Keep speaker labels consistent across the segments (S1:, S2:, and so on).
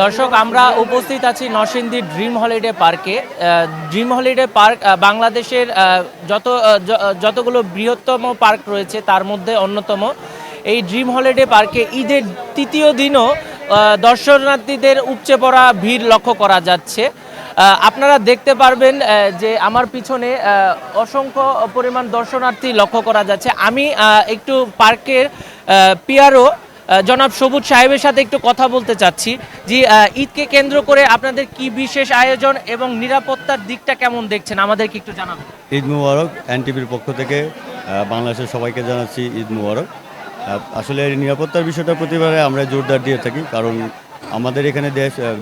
S1: দর্শক, আমরা উপস্থিত আছি নরসিংদী ড্রিম হলিডে পার্কে। ড্রিম হলিডে পার্ক বাংলাদেশের যতগুলো বৃহত্তম পার্ক রয়েছে তার মধ্যে অন্যতম। এই ড্রিম হলিডে পার্কে ঈদের তৃতীয় দিনও দর্শনার্থীদের উপচে পড়া ভিড় লক্ষ্য করা যাচ্ছে। আপনারা দেখতে পারবেন যে আমার পিছনে অসংখ্য পরিমাণ দর্শনার্থী লক্ষ্য করা যাচ্ছে। আমি একটু পার্কের পিআরও জনাব সবুজ সাহেবের সাথে একটু কথা বলতে চাচ্ছি। যে ঈদকে কেন্দ্র করে আপনাদের কি বিশেষ আয়োজন এবং নিরাপত্তার দিকটা কেমন দেখছেন, আমাদেরকে একটু জানাবেন।
S2: ঈদ মুবারক। এনটিভির পক্ষ থেকে বাংলাদেশের সবাইকে জানাচ্ছি ঈদ মুবারক। আসলে নিরাপত্তার বিষয়টা প্রতিবারে আমরা জোরদার দিয়ে থাকি, কারণ আমাদের এখানে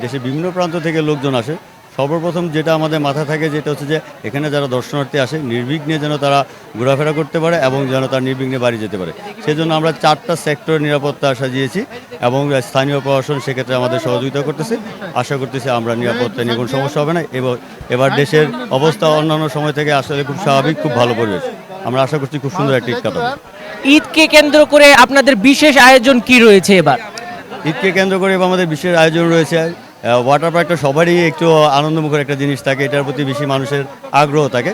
S2: দেশের বিভিন্ন প্রান্ত থেকে লোকজন আসে। সর্বপ্রথম যেটা আমাদের মাথায় থাকে যেটা হচ্ছে যে এখানে যারা দর্শনার্থী আসে নির্বিঘ্নে যেন তারা ঘোরাফেরা করতে পারে এবং যেন তারা নির্বিঘ্নে বাড়ি যেতে পারে। সেজন্য আমরা 4টা সেক্টরের নিরাপত্তা সাজিয়েছি এবং স্থানীয় প্রশাসন সেক্ষেত্রে আমাদের সহযোগিতা করতেছে। আশা করতেছি আমরা নিরাপত্তা নিয়ে কোনো সমস্যা হবে না। এবার দেশের অবস্থা অন্যান্য সময় থেকে আসলে খুব স্বাভাবিক, খুব ভালো পরিবেশ। আমরা আশা করছি খুব সুন্দর একটা ঈদ কাটাবো।
S1: ঈদকে কেন্দ্র করে আপনাদের বিশেষ আয়োজন কি রয়েছে এবার?
S2: ঈদকে কেন্দ্র করে আমাদের বিশেষ আয়োজন রয়েছে। ওয়াটার পার্কটা সবারই একটু আনন্দমুখর একটা জিনিস থাকে, এটার প্রতি বেশি মানুষের আগ্রহ থাকে।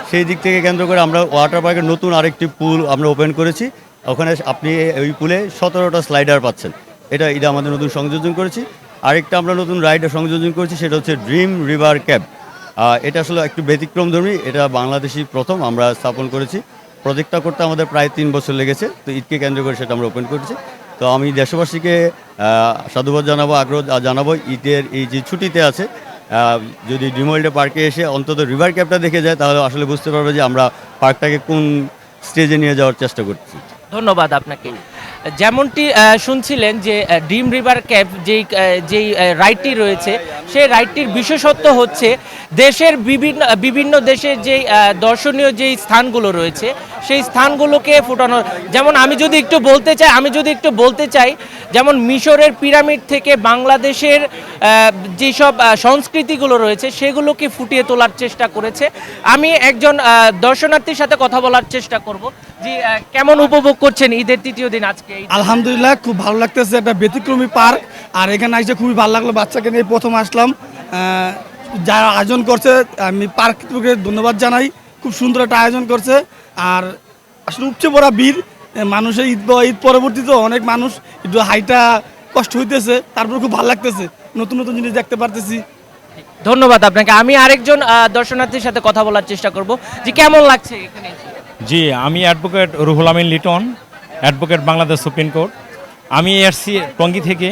S2: সেই দিক থেকে কেন্দ্র করে আমরা ওয়াটার পার্কের নতুন আরেকটি পুল আমরা ওপেন করেছি। ওখানে আপনি ওই পুলে 17টা স্লাইডার পাচ্ছেন। এটা আমাদের নতুন সংযোজন করেছি। আরেকটা আমরা নতুন রাইডার সংযোজন করেছি, সেটা হচ্ছে ড্রিম রিভার ক্যাব। এটা আসলে একটু ব্যতিক্রমধর্মী, এটা বাংলাদেশি প্রথম আমরা স্থাপন করেছি। প্রজেক্টটা করতে আমাদের প্রায় 3 বছর লেগেছে। তো ঈদকে কেন্দ্র করে সেটা আমরা ওপেন করেছি। তো আমি দেশবাসীকে সাধুবাদ জানাবো, আগ্রহ জানাবো ঈদের এই যে ছুটিতে আছে, যদি ড্রিম হলিডে পার্কে এসে অন্তত রিভার ক্যাবটা দেখে যায় তাহলে আসলে বুঝতে পারবে যে আমরা পার্কটাকে কোন স্টেজে নিয়ে যাওয়ার চেষ্টা করছি।
S1: ধন্যবাদ আপনাকে। যেমনটি শুনছিলেন যে ড্রিম রিভার ক্যাব যেই রাইডটি রয়েছে, সেই রাইডটির বিশেষত্ব হচ্ছে দেশের বিভিন্ন দেশের যেই দর্শনীয় যেই স্থানগুলো রয়েছে সেই স্থানগুলোকে ফুটানো। যেমন আমি যদি একটু বলতে চাই যেমন মিশরের পিরামিড থেকে বাংলাদেশের যেসব সংস্কৃতিগুলো রয়েছে সেগুলোকে ফুটিয়ে তোলার চেষ্টা করেছে। আমি একজন দর্শনার্থীর সাথে কথা বলার চেষ্টা করব। যে কেমন উপভোগ করছেন ঈদের তৃতীয় দিন আজকে?
S3: আলহামদুলিল্লাহ, খুব ভালো লাগতেছে। একটা ব্যতিক্রমী পার্ক, আর এখানে এসে খুবই ভালো লাগলো। বাচ্চাকে নিয়ে প্রথম আসলাম। যারা আয়োজন করছে আমি পার্ককে ধন্যবাদ জানাই। খুব সুন্দর একটা আয়োজন করছে। আর আসলে উপচে পড়া ভিড়, মানুষের ঈদ পরবর্তীতে অনেক মানুষ একটু হাইটা কষ্ট হইতেছে, তারপরে খুব ভালো লাগতেছে, নতুন নতুন জিনিস দেখতে পারতেছি।
S1: ধন্যবাদ আপনাকে। আমি আরেকজন দর্শনার্থীর সাথে কথা বলার চেষ্টা করব। যে কেমন লাগছে এখানে?
S4: জি, আমি advocate Ruhul Amin Liton, advocate Bangladesh supreme court. আমি এসছি টঙ্গী থেকে।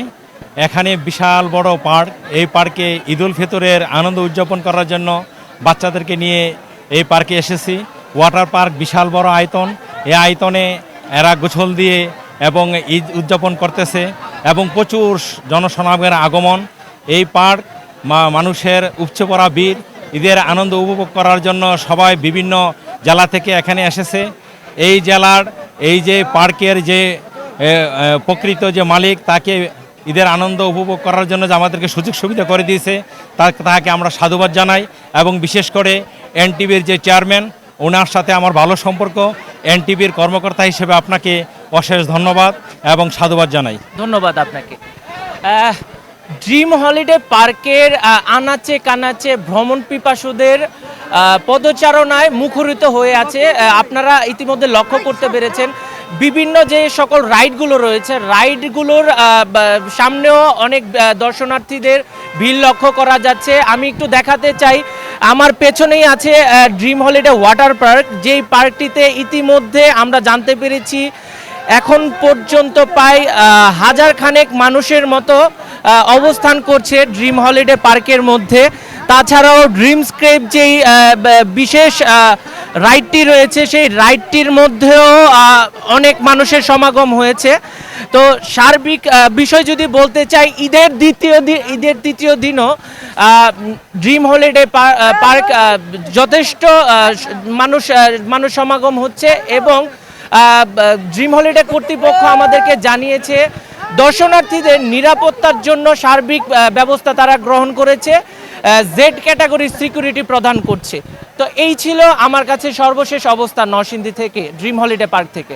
S4: এখানে বিশাল বড় পার্ক। এই পার্কে ঈদুল ফিতরের আনন্দ উদযাপন করার জন্য বাচ্চাদেরকে নিয়ে এই পার্কে এসেছি। ওয়াটার পার্ক বিশাল বড় আয়তন। এই আয়তনে এরা গোছল দিয়ে এবং ঈদ উদযাপন করতেছে এবং প্রচুর জনসমাগমের আগমন। এই পার্ক মানুষের উপচে পড়া ভিড়, ঈদের আনন্দ উপভোগ করার জন্য সবাই বিভিন্ন জেলা থেকে এখানে এসেছে। এই জেলার এই যে পার্কের যে প্রকৃত যে মালিক, তাকে ঈদের আনন্দ উপভোগ করার জন্য যে আমাদেরকে সুযোগ সুবিধা করে দিয়েছে তাকে আমরা সাধুবাদ জানাই। এবং বিশেষ করে এনটিভির যে চেয়ারম্যান, ওনার সাথে আমার ভালো সম্পর্ক। এনটিভির কর্মকর্তা হিসেবে আপনাকে অশেষ ধন্যবাদ এবং সাধুবাদ জানাই।
S1: ধন্যবাদ আপনাকে। ড্রিম হলিডে পার্কের আনাচে কানাচে ভ্রমণ পিপাসুদের পদচারণায় মুখরিত হয়ে আছে। আপনারা ইতিমধ্যে লক্ষ্য করতে পেরেছেন বিভিন্ন যে সকল রাইডগুলো রয়েছে, রাইডগুলোর সামনেও অনেক দর্শনার্থীদের ভিড় লক্ষ্য করা যাচ্ছে। আমি একটু দেখাতে চাই, আমার পেছনেই আছে ড্রিম হলিডে ওয়াটার পার্ক। যেই পার্কটিতে ইতিমধ্যে আমরা জানতে পেরেছি এখন পর্যন্ত প্রায় 1000 খানেক মানুষের মতো অবস্থান করছে ড্রিম হলিডে পার্কের মধ্যে। তাছাড়াও ড্রিমস্কেপ যেই বিশেষ রাইডটি রয়েছে সেই রাইডটির মধ্যেও অনেক মানুষের সমাগম হয়েছে। তো সার্বিক বিষয় যদি বলতে চাই, ঈদের তৃতীয় দিনও ড্রিম হলিডে পার্ক যথেষ্ট মানুষ সমাগম হচ্ছে এবং ড্রিম হলিডে কর্তৃপক্ষ আমাদেরকে জানিয়েছে দর্শনার্থীদের নিরাপত্তার জন্য সার্বিক ব্যবস্থা তারা গ্রহণ করেছে, জেড ক্যাটাগরির সিকিউরিটি প্রদান করছে। তো এই ছিল আমার কাছে সর্বশেষ অবস্থা নরসিংদী থেকে, ড্রিম হলিডে পার্ক থেকে।